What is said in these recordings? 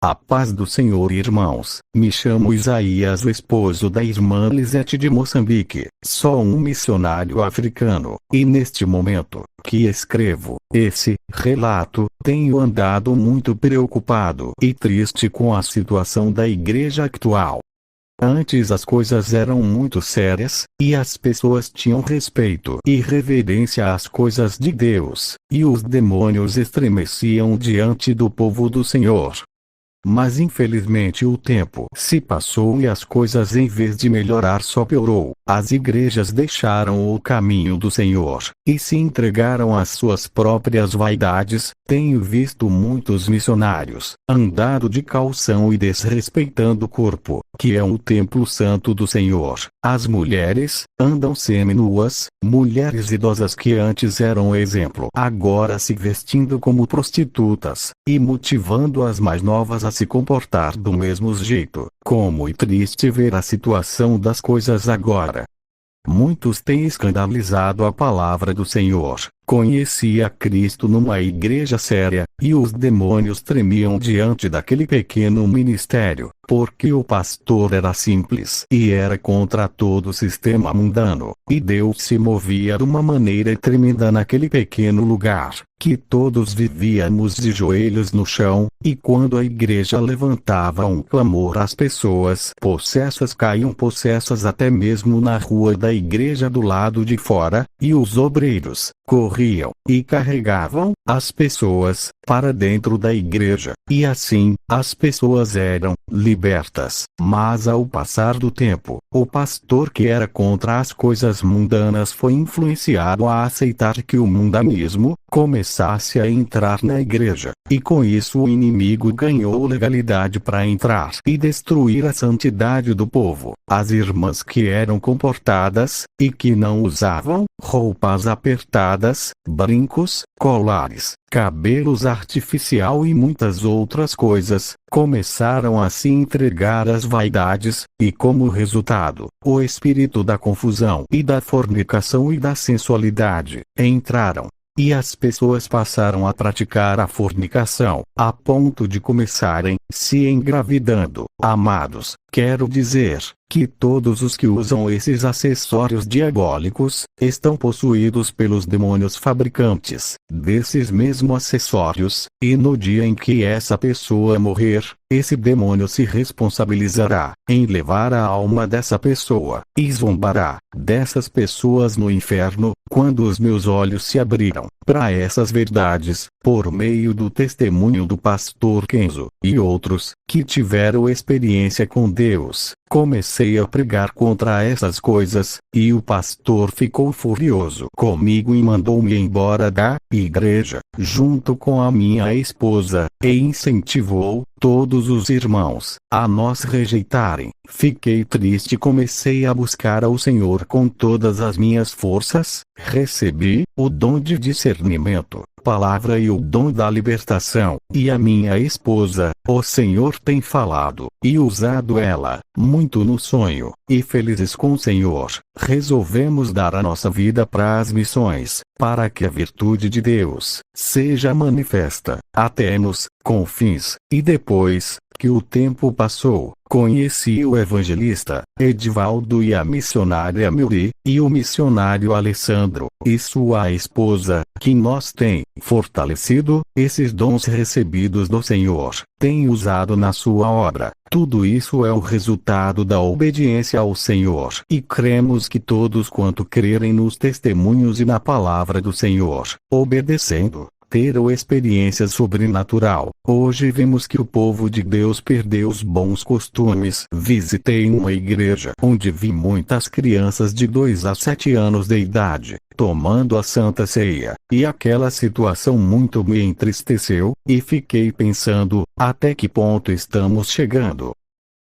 A paz do Senhor, irmãos. Me chamo Isaías, o esposo da irmã Lisete de Moçambique. Sou um missionário africano, e neste momento que escrevo esse relato, tenho andado muito preocupado e triste com a situação da igreja atual. Antes as coisas eram muito sérias, e as pessoas tinham respeito e reverência às coisas de Deus, e os demônios estremeciam diante do povo do Senhor. Mas infelizmente o tempo se passou e as coisas, em vez de melhorar, só piorou. As igrejas deixaram o caminho do Senhor e se entregaram às suas próprias vaidades. Tenho visto muitos missionários andando de calção e desrespeitando o corpo, que é o templo santo do Senhor. As mulheres andam seminuas, mulheres idosas que antes eram exemplo, agora se vestindo como prostitutas, e motivando as mais novas a se comportar do mesmo jeito. Como é triste ver a situação das coisas agora. Muitos têm escandalizado a palavra do Senhor. Conheci a Cristo numa igreja séria, e os demônios tremiam diante daquele pequeno ministério, porque o pastor era simples e era contra todo o sistema mundano, e Deus se movia de uma maneira tremenda naquele pequeno lugar, que todos vivíamos de joelhos no chão, e quando a igreja levantava um clamor, as pessoas possessas caíam possessas até mesmo na rua da igreja do lado de fora, e os obreiros corriam e carregavam as pessoas para dentro da igreja, e assim as pessoas eram libertas. Mas ao passar do tempo, o pastor, que era contra as coisas mundanas, foi influenciado a aceitar que o mundanismo começasse a entrar na igreja, e com isso o inimigo ganhou legalidade para entrar e destruir a santidade do povo. As irmãs que eram comportadas e que não usavam roupas apertadas, brincos, colares, cabelos artificial e muitas outras coisas, começaram a se entregar às vaidades, e como resultado, o espírito da confusão e da fornicação e da sensualidade entraram. E as pessoas passaram a praticar a fornicação, a ponto de começarem se engravidando. Amados, quero dizer que todos os que usam esses acessórios diabólicos estão possuídos pelos demônios fabricantes desses mesmos acessórios, e no dia em que essa pessoa morrer, esse demônio se responsabilizará em levar a alma dessa pessoa e zombará dessas pessoas no inferno. Quando os meus olhos se abriram para essas verdades, por meio do testemunho do pastor Kenzo e outros que tiveram experiência com Deus, comecei a pregar contra essas coisas, e o pastor ficou furioso comigo e mandou-me embora da igreja, junto com a minha esposa, e incentivou todos os irmãos a nos rejeitarem. Fiquei triste e comecei a buscar ao Senhor com todas as minhas forças. Recebi o dom de discernimento, palavra e o dom da libertação, e a minha esposa, o Senhor tem falado e usado ela muito no sonho, e felizes com o Senhor, resolvemos dar a nossa vida para as missões, para que a virtude de Deus seja manifesta até nos confins. E depois que o tempo passou, conheci o evangelista Edivaldo e a missionária Miri, e o missionário Alessandro, e sua esposa, que nos tem fortalecido. Esses dons recebidos do Senhor, tem usado na sua obra. Tudo isso é o resultado da obediência ao Senhor, e cremos que todos quanto crerem nos testemunhos e na palavra do Senhor, obedecendo, terão experiência sobrenatural. Hoje vemos que o povo de Deus perdeu os bons costumes. Visitei uma igreja onde vi muitas crianças de 2 a 7 anos de idade tomando a Santa Ceia, e aquela situação muito me entristeceu, e fiquei pensando, até que ponto estamos chegando?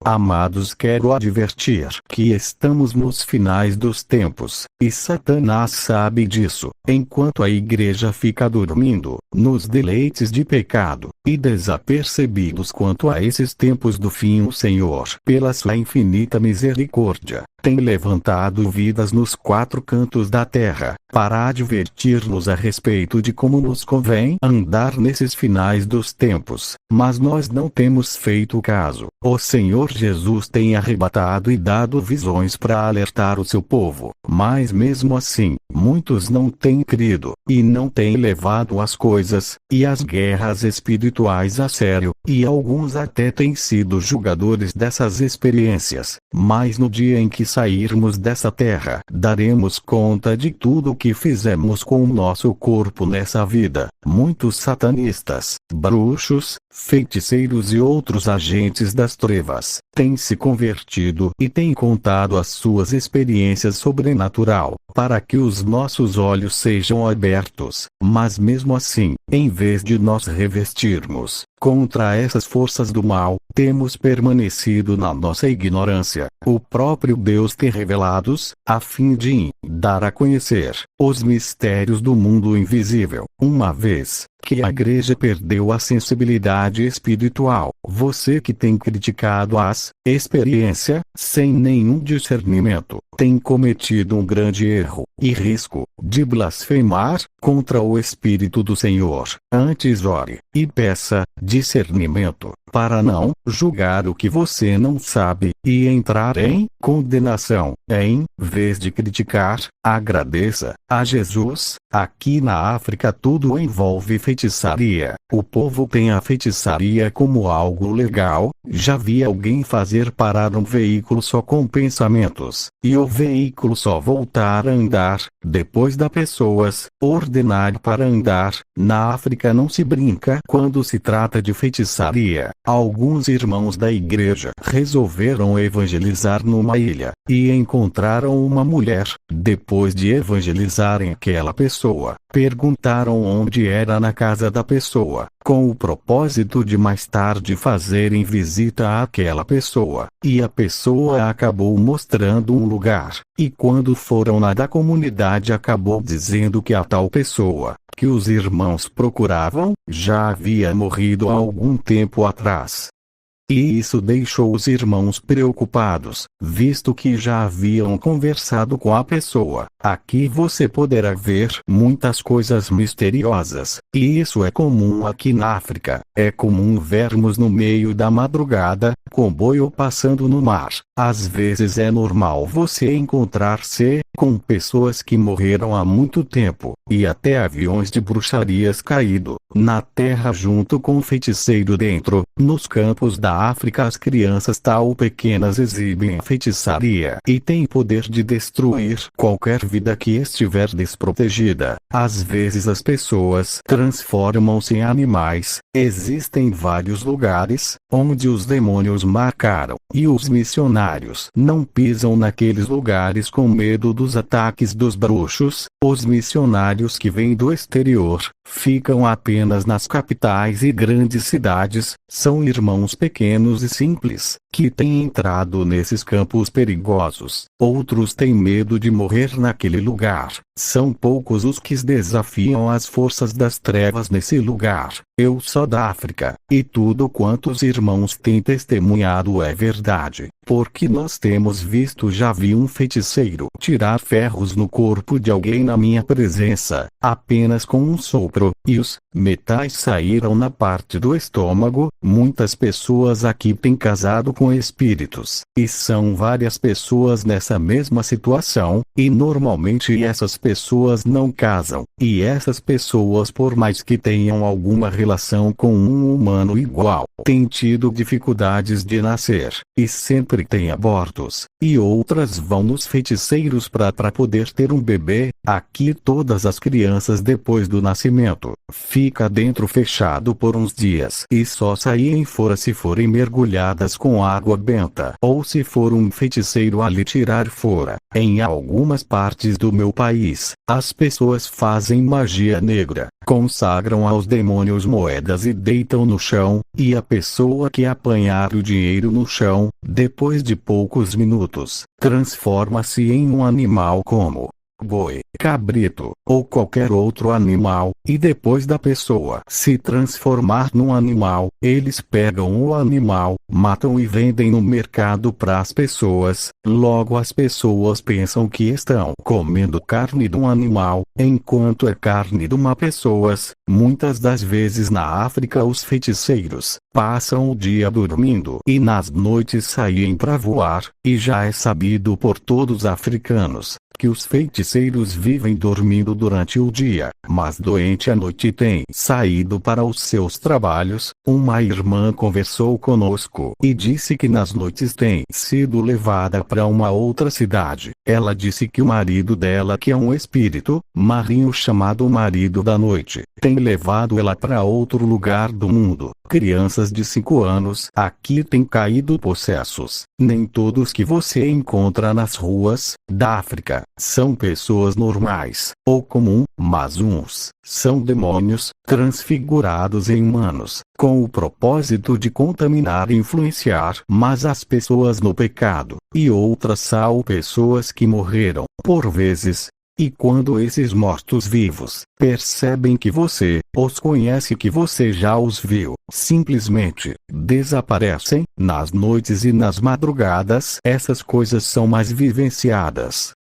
Amados, quero advertir que estamos nos finais dos tempos, e Satanás sabe disso. Enquanto a igreja fica dormindo nos deleites de pecado, e desapercebidos quanto a esses tempos do fim. O Senhor, pela sua infinita misericórdia, tem levantado vidas nos quatro cantos da terra, para advertir-nos a respeito de como nos convém andar nesses finais dos tempos, mas nós não temos feito caso. O Senhor Jesus tem arrebatado e dado visões para alertar o seu povo, mas mesmo assim, muitos não têm crido, e não têm levado as coisas, e as guerras espirituais a sério, e alguns até têm sido julgadores dessas experiências, mas no dia em que sairmos dessa terra, daremos conta de tudo o que fizemos com o nosso corpo nessa vida. Muitos satanistas, bruxos, feiticeiros e outros agentes das trevas têm se convertido e têm contado as suas experiências sobrenatural, para que os nossos olhos sejam abertos, mas mesmo assim, em vez de nós revestirmos contra essas forças do mal, temos permanecido na nossa ignorância. O próprio Deus tem revelados, a fim de dar a conhecer os mistérios do mundo invisível. Uma vez que a igreja perdeu a sensibilidade espiritual, você que tem criticado as experiências sem nenhum discernimento, tem cometido um grande erro e risco de blasfemar contra o Espírito do Senhor. Antes ore e peça discernimento, para não julgar o que você não sabe, e entrar em condenação. Em vez de criticar, agradeça a Jesus. Aqui na África tudo envolve feitiçaria. O povo tem a feitiçaria como algo legal. Já vi alguém fazer parar um veículo só com pensamentos, e o veículo só voltar a andar, depois da pessoas ordenar para andar. Na África não se brinca quando se trata de feitiçaria. Alguns irmãos da igreja resolveram evangelizar numa ilha, e encontraram uma mulher. Depois de evangelizarem aquela pessoa, perguntaram onde era na casa da pessoa, com o propósito de mais tarde fazerem visita àquela pessoa, e a pessoa acabou mostrando um lugar, e quando foram na da comunidade acabou dizendo que a tal pessoa, que os irmãos procuravam, já havia morrido há algum tempo atrás. E isso deixou os irmãos preocupados, visto que já haviam conversado com a pessoa. Aqui você poderá ver muitas coisas misteriosas, e isso é comum aqui na África. É comum vermos no meio da madrugada, comboio passando no mar. Às vezes é normal você encontrar-se com pessoas que morreram há muito tempo, e até aviões de bruxarias caído na terra junto com um feiticeiro dentro. Nos campos da África as crianças tal pequenas exibem a feitiçaria e têm poder de destruir qualquer vida que estiver desprotegida. Às vezes as pessoas transformam-se em animais. Existem vários lugares onde os demônios marcaram, e os missionários não pisam naqueles lugares com medo dos ataques dos bruxos. Os missionários que vêm do exterior ficam apenas nas capitais e grandes cidades. São irmãos pequenos e simples que têm entrado nesses campos perigosos. Outros têm medo de morrer naquele lugar. São poucos os que desafiam as forças das trevas nesse lugar. Eu sou da África, e tudo quanto os irmãos têm testemunhado é verdade, porque nós temos visto. Já vi um feiticeiro tirar ferros no corpo de alguém na minha presença, apenas com um sopro, e os metais saíram na parte do estômago. Muitas pessoas aqui têm casado com espíritos, e são várias pessoas nessa mesma situação, e normalmente essas pessoas não casam, e essas pessoas, por mais que tenham alguma relação com um humano igual, têm tido dificuldades de nascer, e sempre têm abortos, e outras vão nos feiticeiros para poder ter um bebê. Aqui todas as crianças depois do nascimento fica dentro fechado por uns dias, e só saem fora se forem mergulhadas com água benta, ou se for um feiticeiro a lhe tirar fora. Em algumas partes do meu país, as pessoas fazem magia negra, consagram aos demônios moedas e deitam no chão, e a pessoa que apanhar o dinheiro no chão, depois de poucos minutos, transforma-se em um animal como boi. cabrito, ou qualquer outro animal, e depois da pessoa se transformar num animal, eles pegam o animal, matam e vendem no mercado para as pessoas. Logo as pessoas pensam que estão comendo carne de um animal, enquanto é carne de uma pessoa. Muitas das vezes na África os feiticeiros passam o dia dormindo e nas noites saem para voar, e já é sabido por todos os africanos que os feiticeiros vivem dormindo durante o dia, mas durante a noite têm saído para os seus trabalhos. Uma irmã conversou conosco e disse que nas noites tem sido levada para uma outra cidade. Ela disse que o marido dela, que é um espírito marinho chamado marido da noite, tem levado ela para outro lugar do mundo. Crianças de 5 anos aqui têm caído possessos. Nem todos que você encontra nas ruas da África são pessoas normais ou comum, mas uns são demônios transfigurados em humanos, com o propósito de contaminar e influenciar mais as pessoas no pecado, e outras são pessoas que morreram, por vezes. E quando esses mortos-vivos percebem que você os conhece, que você já os viu, simplesmente desaparecem. Nas noites e nas madrugadas essas coisas são mais vivenciadas.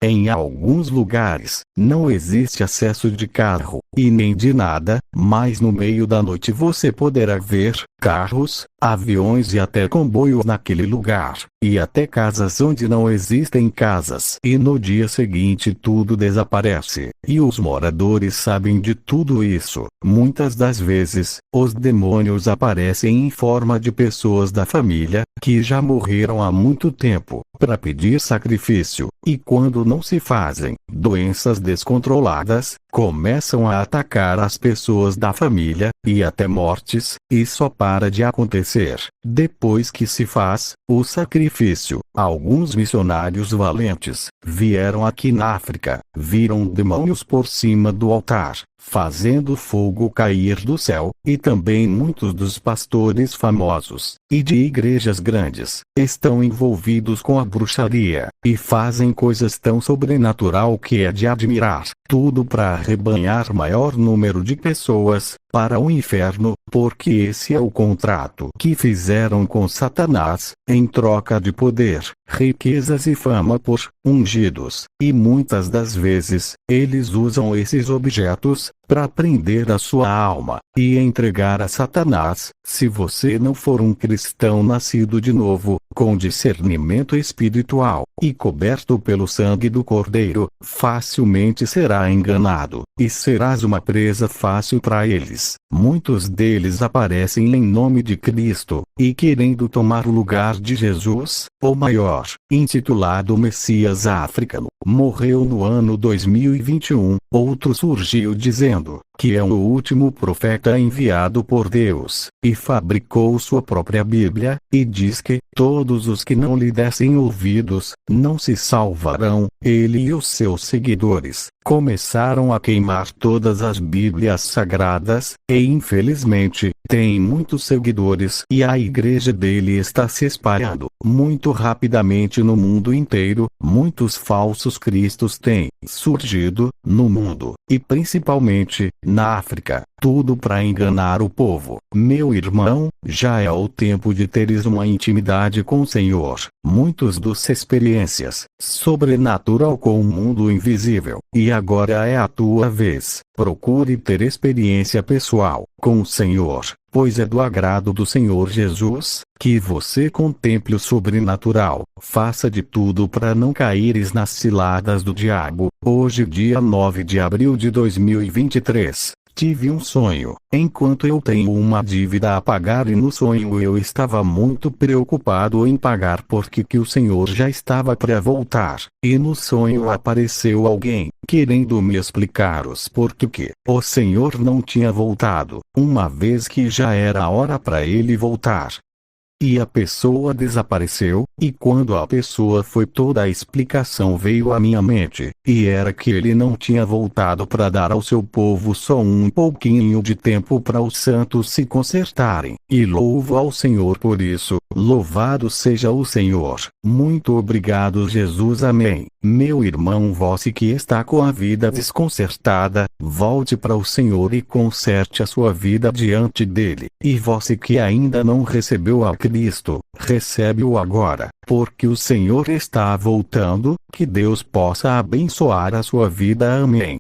Em alguns lugares, não existe acesso de carro, e nem de nada, mas no meio da noite você poderá ver carros, aviões e até comboios naquele lugar, e até casas onde não existem casas. E no dia seguinte tudo desaparece, e os moradores sabem de tudo isso. Muitas das vezes, os demônios aparecem em forma de pessoas da família, que já morreram há muito tempo, para pedir sacrifício, e quando não se fazem, doenças descontroladas começam a atacar as pessoas da família, e até mortes, e só para de acontecer depois que se faz o sacrifício. Alguns missionários valentes vieram aqui na África, viram demônios por cima do altar, fazendo fogo cair do céu, e também muitos dos pastores famosos e de igrejas grandes estão envolvidos com a bruxaria, e fazem coisas tão sobrenatural que é de admirar, tudo para arrebanhar maior número de pessoas para o inferno, porque esse é o contrato que fizeram com Satanás, em troca de poder, riquezas e fama por ungidos, e muitas das vezes, eles usam esses objetos para prender a sua alma e entregar a Satanás. Se você não for um cristão nascido de novo, com discernimento espiritual, e coberto pelo sangue do Cordeiro, facilmente será enganado, e serás uma presa fácil para eles. Muitos deles aparecem em nome de Cristo, e querendo tomar o lugar de Jesus, o maior, intitulado Messias africano, morreu no ano 2021. Outro surgiu dizendo que é o último profeta enviado por Deus, e fabricou sua própria Bíblia, e diz que todos os que não lhe dessem ouvidos não se salvarão. Ele e os seus seguidores começaram a queimar todas as Bíblias sagradas, e infelizmente, tem muitos seguidores, e a igreja dele está se espalhando muito rapidamente no mundo inteiro. Muitos falsos cristos têm surgido no mundo, e principalmente na África, tudo para enganar o povo. Meu irmão, já é o tempo de teres uma intimidade com o Senhor. Muitos dos experiências sobrenatural com o mundo invisível, e agora é a tua vez. Procure ter experiência pessoal com o Senhor, pois é do agrado do Senhor Jesus que você contemple o sobrenatural. Faça de tudo para não caíres nas ciladas do diabo. Hoje, dia 9 de abril de 2023. Tive um sonho, enquanto eu tenho uma dívida a pagar, e no sonho eu estava muito preocupado em pagar porque que o Senhor já estava para voltar, e no sonho apareceu alguém, querendo me explicar os porquê que o Senhor não tinha voltado, uma vez que já era a hora para ele voltar. e a pessoa desapareceu, e quando a pessoa foi toda a explicação veio à minha mente, e era que ele não tinha voltado para dar ao seu povo só um pouquinho de tempo para os santos se consertarem, e louvo ao Senhor por isso, louvado seja o Senhor. Muito obrigado Jesus, amém. Meu irmão, você que está com a vida desconcertada, volte para o Senhor e conserte a sua vida diante dele. E você que ainda não recebeu a Cristo, recebe-o agora, porque o Senhor está voltando. Que Deus possa abençoar a sua vida, amém.